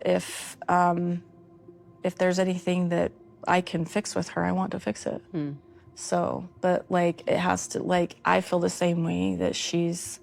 if there's anything that I can fix with her, I want to fix it. So, but like it has to, like I feel the same way that she's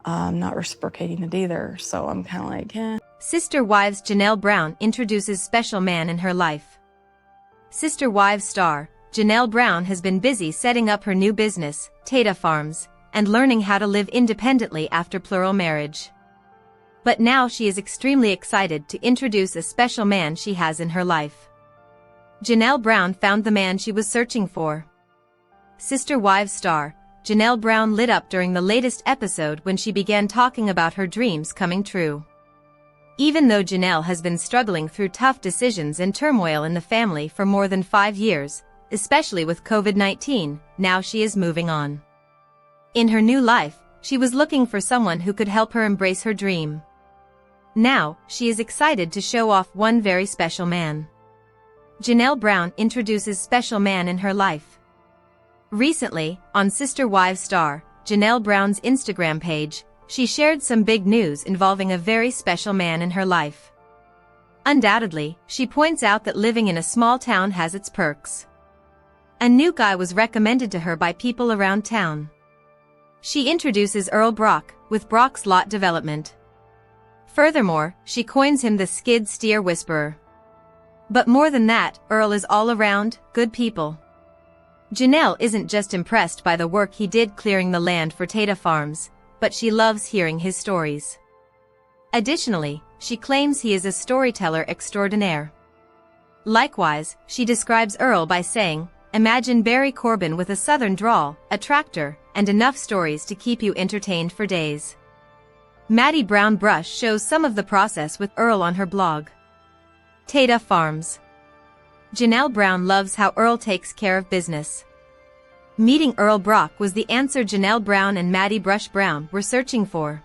not reciprocating it either. So I'm kind of like, eh. Sister Wives Janelle Brown introduces special man in her life. Sister Wives star Janelle Brown has been busy setting up her new business, Taeda Farms, and learning how to live independently after plural marriage. But now she is extremely excited to introduce a special man she has in her life. Janelle Brown found the man she was searching for. Sister Wives star Janelle Brown lit up during the latest episode when she began talking about her dreams coming true. Even though Janelle has been struggling through tough decisions and turmoil in the family for more than 5 years, especially with COVID-19, now she is moving on. In her new life, she was looking for someone who could help her embrace her dream. Now, she is excited to show off one very special man. Janelle Brown introduces special man in her life. Recently, on Sister Wives star Janelle Brown's Instagram page, she shared some big news involving a very special man in her life. Undoubtedly, she points out that living in a small town has its perks. A new guy was recommended to her by people around town. She introduces Earl Brock, with Brock's Lot Development. Furthermore, she coins him the skid steer whisperer. But more than that, Earl is all around, good people. Janelle isn't just impressed by the work he did clearing the land for Taeda Farms, but she loves hearing his stories. Additionally, she claims he is a storyteller extraordinaire. Likewise, she describes Earl by saying, "Imagine Barry Corbin with a southern drawl, a tractor, and enough stories to keep you entertained for days." Maddie Brown Brush shows some of the process with Earl on her blog. Taeda Farms. Janelle Brown loves how Earl takes care of business. Meeting Earl Brock was the answer Janelle Brown and Maddie Brown were searching for.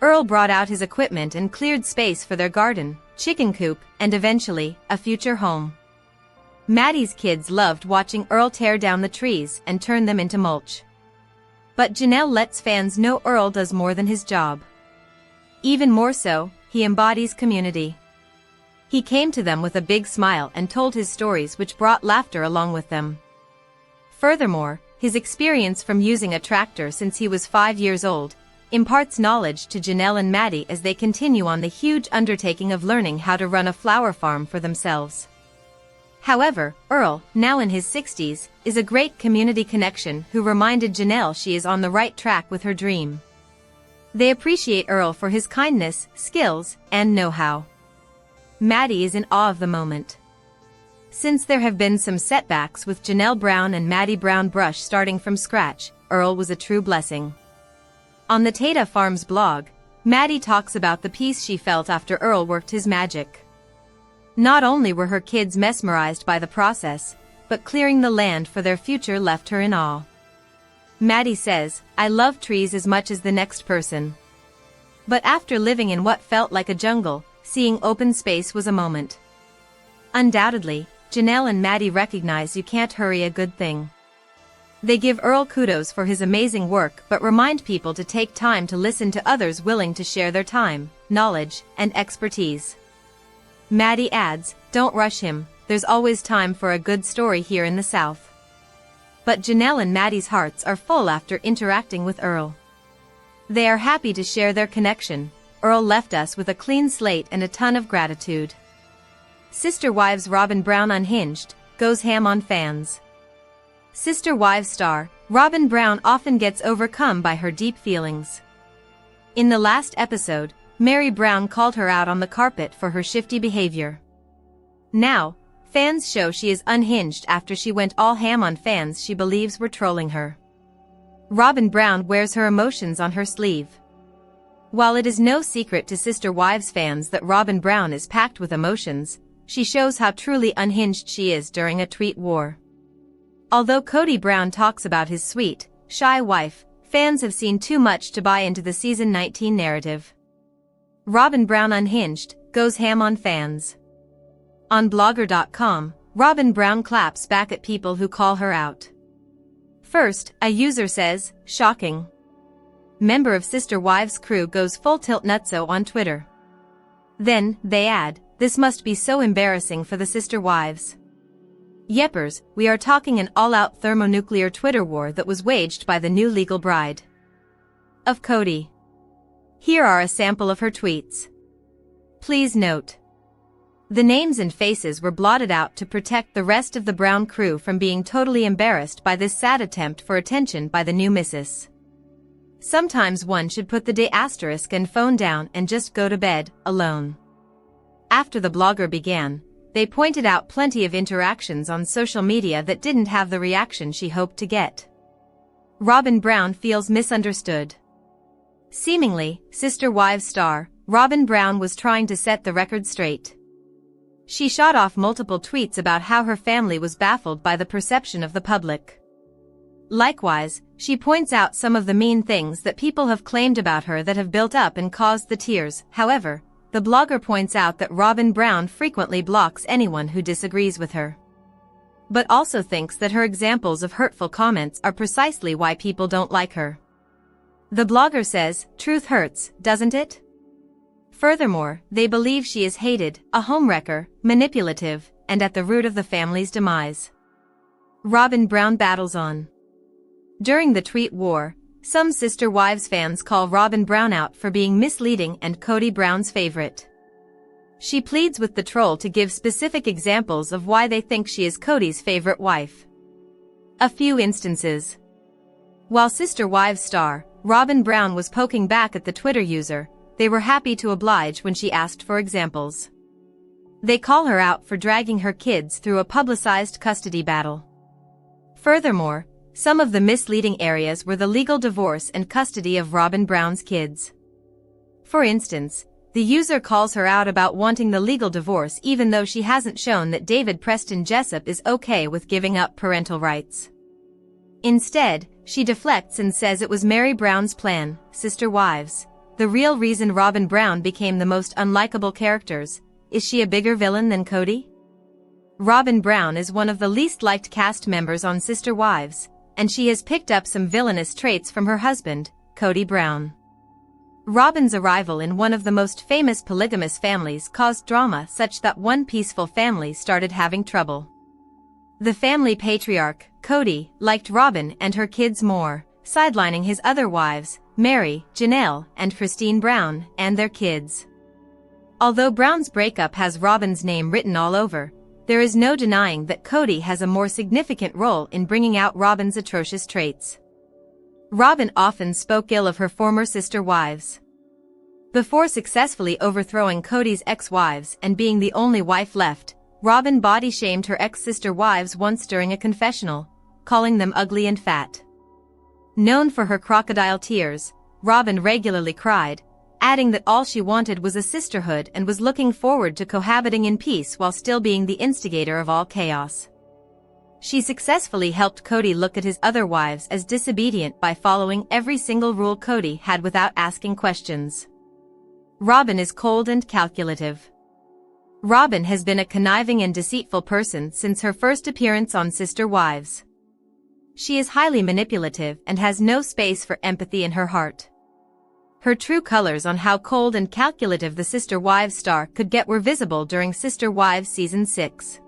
Earl brought out his equipment and cleared space for their garden, chicken coop, and eventually, a future home. Maddie's kids loved watching Earl tear down the trees and turn them into mulch. But Janelle lets fans know Earl does more than his job. Even more so, he embodies community. He came to them with a big smile and told his stories, which brought laughter along with them. Furthermore, his experience from using a tractor since he was 5 years old imparts knowledge to Janelle and Maddie as they continue on the huge undertaking of learning how to run a flower farm for themselves. However, Earl, now in his 60s, is a great community connection who reminded Janelle she is on the right track with her dream. They appreciate Earl for his kindness, skills, and know-how. Maddie is in awe of the moment. Since there have been some setbacks with Janelle Brown and Maddie Brown Brush starting from scratch, Earl was a true blessing. On the Taeda Farms blog, Maddie talks about the peace she felt after Earl worked his magic. Not only were her kids mesmerized by the process, but clearing the land for their future left her in awe. Maddie says, "I love trees as much as the next person. But after living in what felt like a jungle, seeing open space was a moment." Undoubtedly, Janelle and Maddie recognize you can't hurry a good thing. They give Earl kudos for his amazing work but remind people to take time to listen to others willing to share their time, knowledge, and expertise. Maddie adds, "Don't rush him, there's always time for a good story here in the South." But Janelle and Maddie's hearts are full after interacting with Earl. They are happy to share their connection. "Earl left us with a clean slate and a ton of gratitude." Sister Wives Robyn Brown unhinged, goes ham on fans. Sister Wives star Robyn Brown often gets overcome by her deep feelings. In the last episode, Meri Brown called her out on the carpet for her shifty behavior. Now, fans show she is unhinged after she went all ham on fans she believes were trolling her. Robyn Brown wears her emotions on her sleeve. While it is no secret to Sister Wives fans that Robyn Brown is packed with emotions, she shows how truly unhinged she is during a tweet war. Although Kody Brown talks about his sweet, shy wife, fans have seen too much to buy into the season 19 narrative. Robyn Brown unhinged, goes ham on fans. On blogger.com, Robyn Brown claps back at people who call her out. First, a user says, "Shocking." Member of Sister Wives crew goes full tilt nutso on Twitter. Then, they add, this must be so embarrassing for the sister wives. Yepers, we are talking an all-out thermonuclear Twitter war that was waged by the new legal bride of Kody. Here are a sample of her tweets. Please note. The names and faces were blotted out to protect the rest of the Brown crew from being totally embarrassed by this sad attempt for attention by the new missus. Sometimes one should put the day asterisk and phone down and just go to bed, alone. After the blogger began, they pointed out plenty of interactions on social media that didn't have the reaction she hoped to get. Robyn Brown feels misunderstood. Seemingly, Sister Wives star, Robyn Brown was trying to set the record straight. She shot off multiple tweets about how her family was baffled by the perception of the public. Likewise, she points out some of the mean things that people have claimed about her that have built up and caused the tears. However, the blogger points out that Robyn Brown frequently blocks anyone who disagrees with her, but also thinks that her examples of hurtful comments are precisely why people don't like her. The blogger says, truth hurts, doesn't it? Furthermore, they believe she is hated, a homewrecker, manipulative, and at the root of the family's demise. Robyn Brown battles on. During the tweet war, some Sister Wives fans call Robyn Brown out for being misleading and Kody Brown's favorite. She pleads with the troll to give specific examples of why they think she is Kody's favorite wife. A few instances. While Sister Wives star, Robyn Brown was poking back at the Twitter user, they were happy to oblige when she asked for examples. They call her out for dragging her kids through a publicized custody battle. Furthermore, some of the misleading areas were the legal divorce and custody of Robyn Brown's kids. For instance, the user calls her out about wanting the legal divorce even though she hasn't shown that David Preston Jessup is okay with giving up parental rights. Instead, she deflects and says it was Meri Brown's plan. Sister Wives, the real reason Robyn Brown became the most unlikable characters. Is she a bigger villain than Kody? Robyn Brown is one of the least liked cast members on Sister Wives, and she has picked up some villainous traits from her husband, Kody Brown. Robyn's arrival in one of the most famous polygamous families caused drama such that one peaceful family started having trouble. The family patriarch, Kody, liked Robyn and her kids more, sidelining his other wives, Meri, Janelle, and Christine Brown, and their kids. Although Brown's breakup has Robyn's name written all over, there is no denying that Kody has a more significant role in bringing out Robyn's atrocious traits. Robyn often spoke ill of her former sister wives. Before successfully overthrowing Kody's ex-wives and being the only wife left, Robyn body-shamed her ex-sister wives once during a confessional, calling them ugly and fat. Known for her crocodile tears, Robyn regularly cried, adding that all she wanted was a sisterhood and was looking forward to cohabiting in peace while still being the instigator of all chaos. She successfully helped Kody look at his other wives as disobedient by following every single rule Kody had without asking questions. Robyn is cold and calculative. Robyn has been a conniving and deceitful person since her first appearance on Sister Wives. She is highly manipulative and has no space for empathy in her heart. Her true colors on how cold and calculative the Sister Wives star could get were visible during Sister Wives Season 6.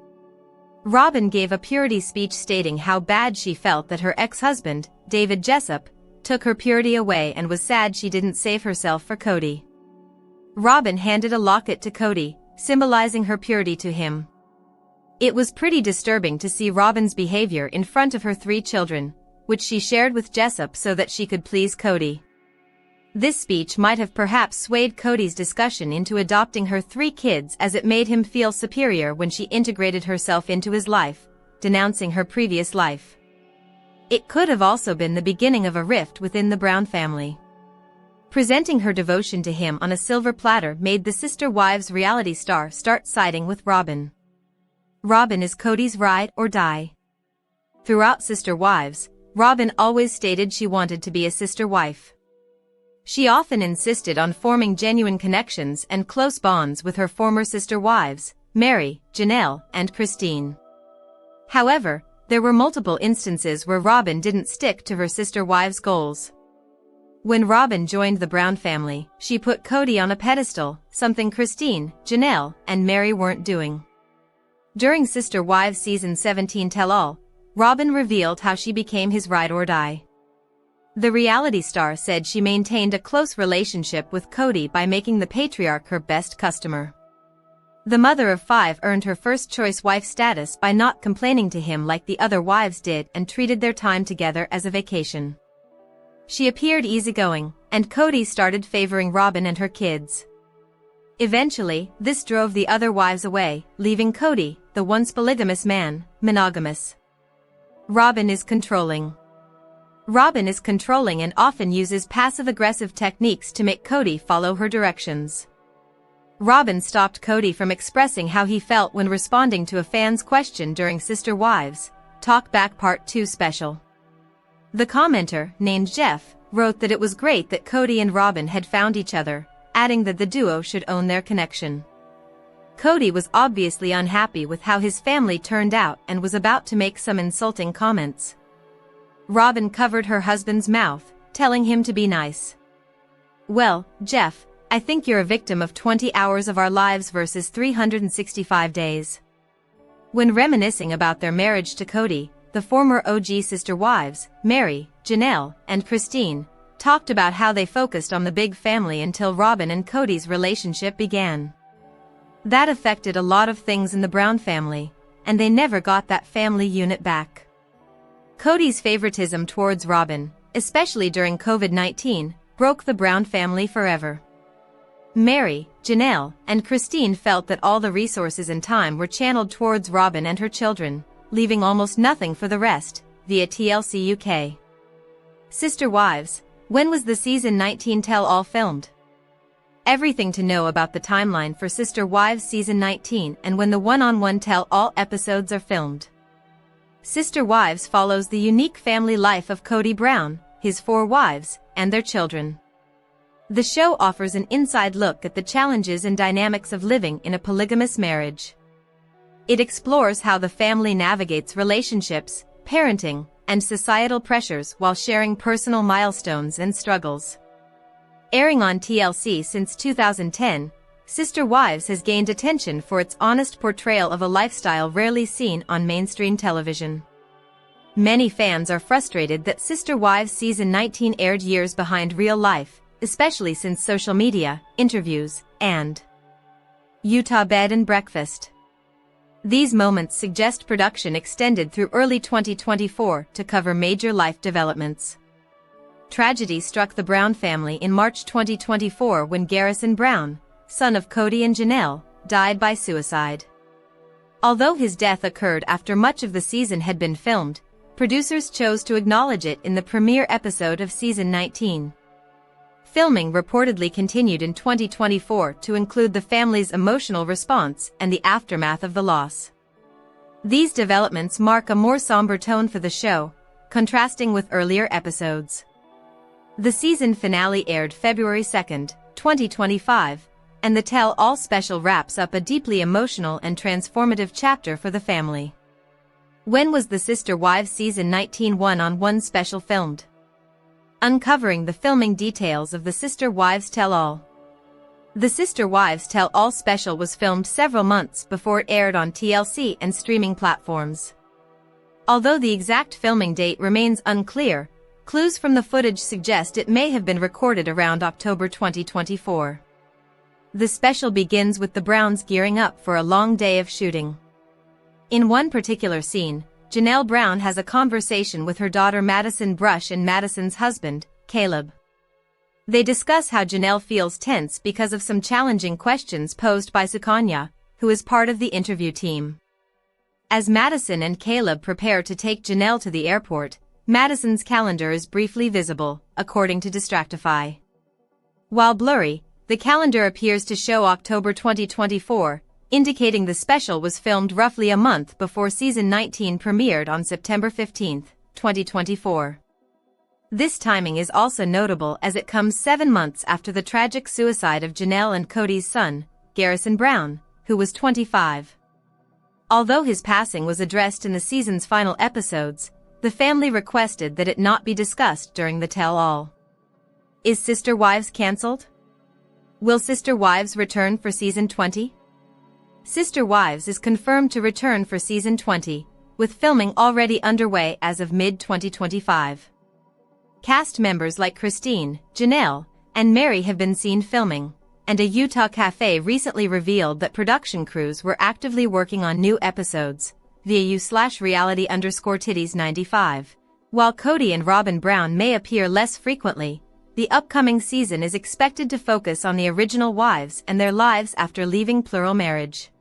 Robyn gave a purity speech stating how bad she felt that her ex-husband, David Jessup, took her purity away and was sad she didn't save herself for Kody. Robyn handed a locket to Kody, symbolizing her purity to him. It was pretty disturbing to see Robyn's behavior in front of her 3 children, which she shared with Jessup so that she could please Kody. This speech might have perhaps swayed Kody's discussion into adopting her 3 kids as it made him feel superior when she integrated herself into his life, denouncing her previous life. It could have also been the beginning of a rift within the Brown family. Presenting her devotion to him on a silver platter made the Sister Wives reality star start siding with Robyn. Robyn is Kody's ride or die. Throughout Sister Wives, Robyn always stated she wanted to be a sister wife. She often insisted on forming genuine connections and close bonds with her former sister wives, Meri, Janelle, and Christine. However, there were multiple instances where Robyn didn't stick to her sister wives' goals. When Robyn joined the Brown family, she put Kody on a pedestal, something Christine, Janelle, and Meri weren't doing. During Sister Wives Season 17 Tell-All, Robyn revealed how she became his ride or die. The reality star said she maintained a close relationship with Kody by making the patriarch her best customer. The mother of 5 earned her first-choice wife status by not complaining to him like the other wives did and treated their time together as a vacation. She appeared easygoing, and Kody started favoring Robyn and her kids. Eventually, this drove the other wives away, leaving Kody, the once polygamous man, monogamous. Robyn is controlling. Robyn is controlling and often uses passive-aggressive techniques to make Kody follow her directions. Robyn stopped Kody from expressing how he felt when responding to a fan's question during Sister Wives Talk Back Part 2 special. The commenter, named Jeff, wrote that it was great that Kody and Robyn had found each other, adding that the duo should own their connection. Kody was obviously unhappy with how his family turned out and was about to make some insulting comments. Robyn covered her husband's mouth, telling him to be nice. "Well, Jeff, I think you're a victim of 20 hours of our lives versus 365 days." When reminiscing about their marriage to Kody, the former OG sister wives, Meri, Janelle, and Christine, talked about how they focused on the big family until Robyn and Kody's relationship began. That affected a lot of things in the Brown family, and they never got that family unit back. Kody's favoritism towards Robyn, especially during COVID-19, broke the Brown family forever. Meri, Janelle, and Christine felt that all the resources and time were channeled towards Robyn and her children, leaving almost nothing for the rest, via TLC UK. Sister Wives, when was the Season 19 Tell-All filmed? Everything to know about the timeline for Sister Wives Season 19 and when the one-on-one Tell-All episodes are filmed. Sister Wives follows the unique family life of Kody Brown, his 4 wives, and their children. The show offers an inside look at the challenges and dynamics of living in a polygamous marriage. It explores how the family navigates relationships, parenting, and societal pressures while sharing personal milestones and struggles. Airing on TLC since 2010, Sister Wives has gained attention for its honest portrayal of a lifestyle rarely seen on mainstream television. Many fans are frustrated that Sister Wives Season 19 aired years behind real life, especially since social media, interviews, and Utah bed and breakfast. These moments suggest production extended through early 2024 to cover major life developments. Tragedy struck the Brown family in March 2024 when Garrison Brown, son of Kody and Janelle, died by suicide. Although his death occurred after much of the season had been filmed, producers chose to acknowledge it in the premiere episode of Season 19. Filming reportedly continued in 2024 to include the family's emotional response and the aftermath of the loss. These developments mark a more somber tone for the show, contrasting with earlier episodes. The season finale aired February 2, 2025, and the Tell-All special wraps up a deeply emotional and transformative chapter for the family. When was the Sister Wives Season 19 one-on-one special filmed? Uncovering the filming details of the Sister Wives Tell-All. The Sister Wives Tell-All special was filmed several months before it aired on TLC and streaming platforms. Although the exact filming date remains unclear, clues from the footage suggest it may have been recorded around October 2024. The special begins with the Browns gearing up for a long day of shooting. In one particular scene, Janelle Brown has a conversation with her daughter Maddie Brush and Madison's husband, Caleb. They discuss how Janelle feels tense because of some challenging questions posed by Sukanya, who is part of the interview team. As Madison and Caleb prepare to take Janelle to the airport, Madison's calendar is briefly visible, according to Distractify. While blurry, the calendar appears to show October 2024, indicating the special was filmed roughly a month before Season 19 premiered on September 15, 2024. This timing is also notable as it comes 7 months after the tragic suicide of Janelle and Kody's son, Garrison Brown, who was 25. Although his passing was addressed in the season's final episodes, the family requested that it not be discussed during the tell-all. Is Sister Wives cancelled? Will Sister Wives return for Season 20? Sister Wives is confirmed to return for Season 20, with filming already underway as of mid-2025. Cast members like Christine, Janelle, and Meri have been seen filming, and a Utah cafe recently revealed that production crews were actively working on new episodes, via u/reality_titties95. While Kody and Robyn Brown may appear less frequently, the upcoming season is expected to focus on the original wives and their lives after leaving plural marriage.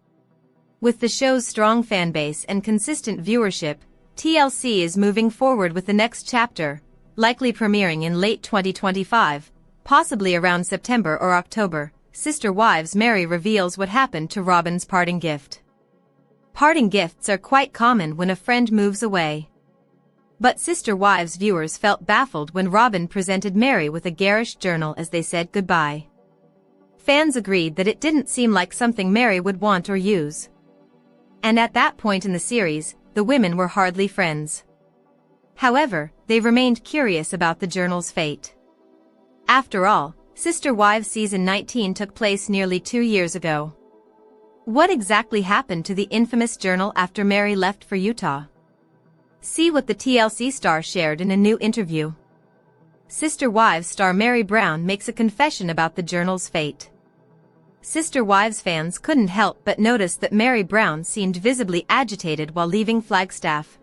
With the show's strong fanbase and consistent viewership, TLC is moving forward with the next chapter, likely premiering in late 2025, possibly around September or October. Sister Wives Meri reveals what happened to Robyn's parting gift. Parting gifts are quite common when a friend moves away. But Sister Wives viewers felt baffled when Robyn presented Meri with a garish journal as they said goodbye. Fans agreed that it didn't seem like something Meri would want or use. And at that point in the series, the women were hardly friends. However, they remained curious about the journal's fate. After all, Sister Wives Season 19 took place nearly 2 years ago. What exactly happened to the infamous journal after Meri left for Utah? See what the TLC star shared in a new interview. Sister Wives star Maddie Brown makes a confession about the journal's fate. Sister Wives fans couldn't help but notice that Maddie Brown seemed visibly agitated while leaving Flagstaff.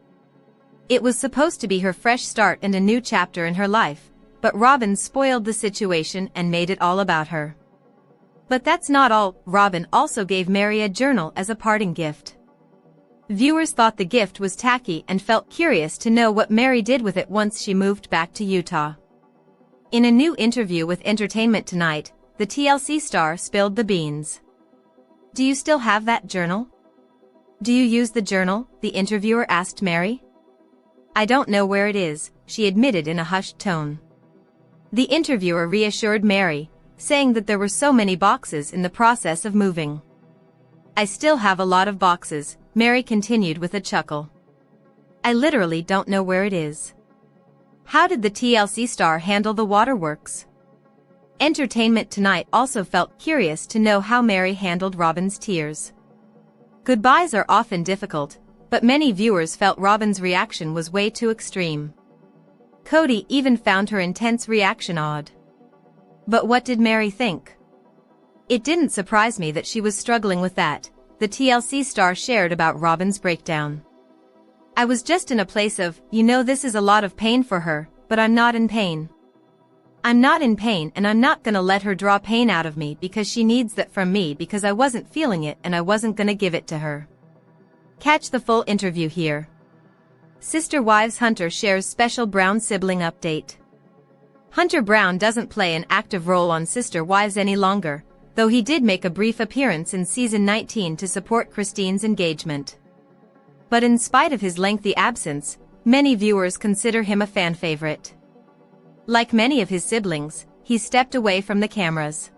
It was supposed to be her fresh start and a new chapter in her life, but Robyn spoiled the situation and made it all about her. But that's not all. Robyn also gave Meri a journal as a parting gift. Viewers thought the gift was tacky and felt curious to know what Meri did with it once she moved back to Utah. In a new interview with Entertainment Tonight, the TLC star spilled the beans. "Do you still have that journal? Do you use the journal?" the interviewer asked Meri. "I don't know where it is," she admitted in a hushed tone. The interviewer reassured Meri, saying that there were so many boxes in the process of moving. "I still have a lot of boxes," Meri continued with a chuckle. "I literally don't know where it is." How did the TLC star handle the waterworks? Entertainment Tonight also felt curious to know how Meri handled Robyn's tears. Goodbyes are often difficult, but many viewers felt Robyn's reaction was way too extreme. Kody even found her intense reaction odd. But what did Meri think? "It didn't surprise me that she was struggling with that," the TLC star shared about Robyn's breakdown. "I was just in a place of, this is a lot of pain for her, but I'm not in pain. I'm not in pain and I'm not gonna let her draw pain out of me because she needs that from me because I wasn't feeling it and I wasn't gonna give it to her." Catch the full interview here. Sister Wives Hunter shares special Brown sibling update. Hunter Brown doesn't play an active role on Sister Wives any longer, though he did make a brief appearance in Season 19 to support Christine's engagement. But in spite of his lengthy absence, many viewers consider him a fan favorite. Like many of his siblings, he stepped away from the cameras.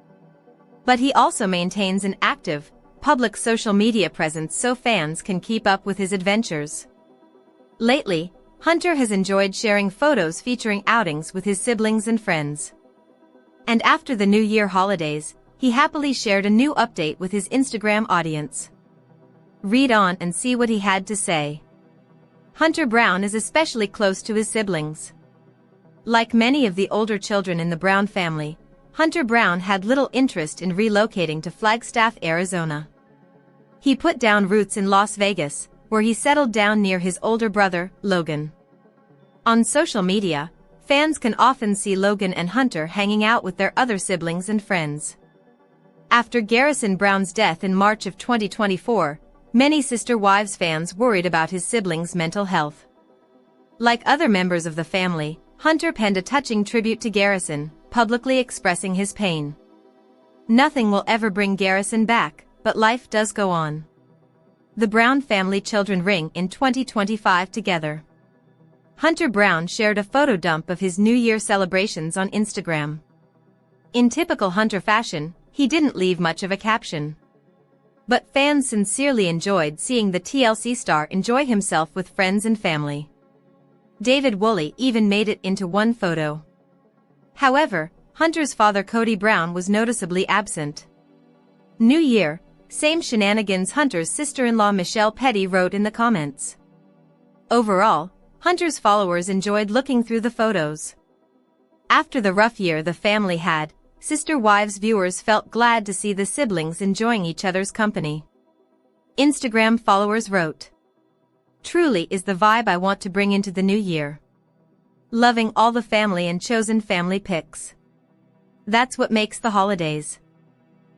But he also maintains an active, public social media presence so fans can keep up with his adventures. Lately, Hunter has enjoyed sharing photos featuring outings with his siblings and friends. And after the New Year holidays, he happily shared a new update with his Instagram audience. Read on and see what he had to say. Hunter Brown is especially close to his siblings. Like many of the older children in the Brown family, Hunter Brown had little interest in relocating to Flagstaff, Arizona. He put down roots in Las Vegas, where he settled down near his older brother, Logan. On social media, fans can often see Logan and Hunter hanging out with their other siblings and friends. After Garrison Brown's death in March of 2024, many Sister Wives fans worried about his siblings' mental health. Like other members of the family, Hunter penned a touching tribute to Garrison, publicly expressing his pain. "Nothing will ever bring Garrison back, but life does go on." The Brown family children ring in 2025 together. Hunter Brown shared a photo dump of his New Year celebrations on Instagram. In typical Hunter fashion, he didn't leave much of a caption. But fans sincerely enjoyed seeing the TLC star enjoy himself with friends and family. David Woolley even made it into one photo. However, Hunter's father Kody Brown was noticeably absent. New Year, same shenanigans, Hunter's sister-in-law Michelle Petty wrote in the comments. Overall, Hunter's followers enjoyed looking through the photos. After the rough year the family had, Sister Wives viewers felt glad to see the siblings enjoying each other's company. Instagram followers wrote, "Truly is the vibe I want to bring into the new year. Loving all the family and chosen family pics. That's what makes the holidays."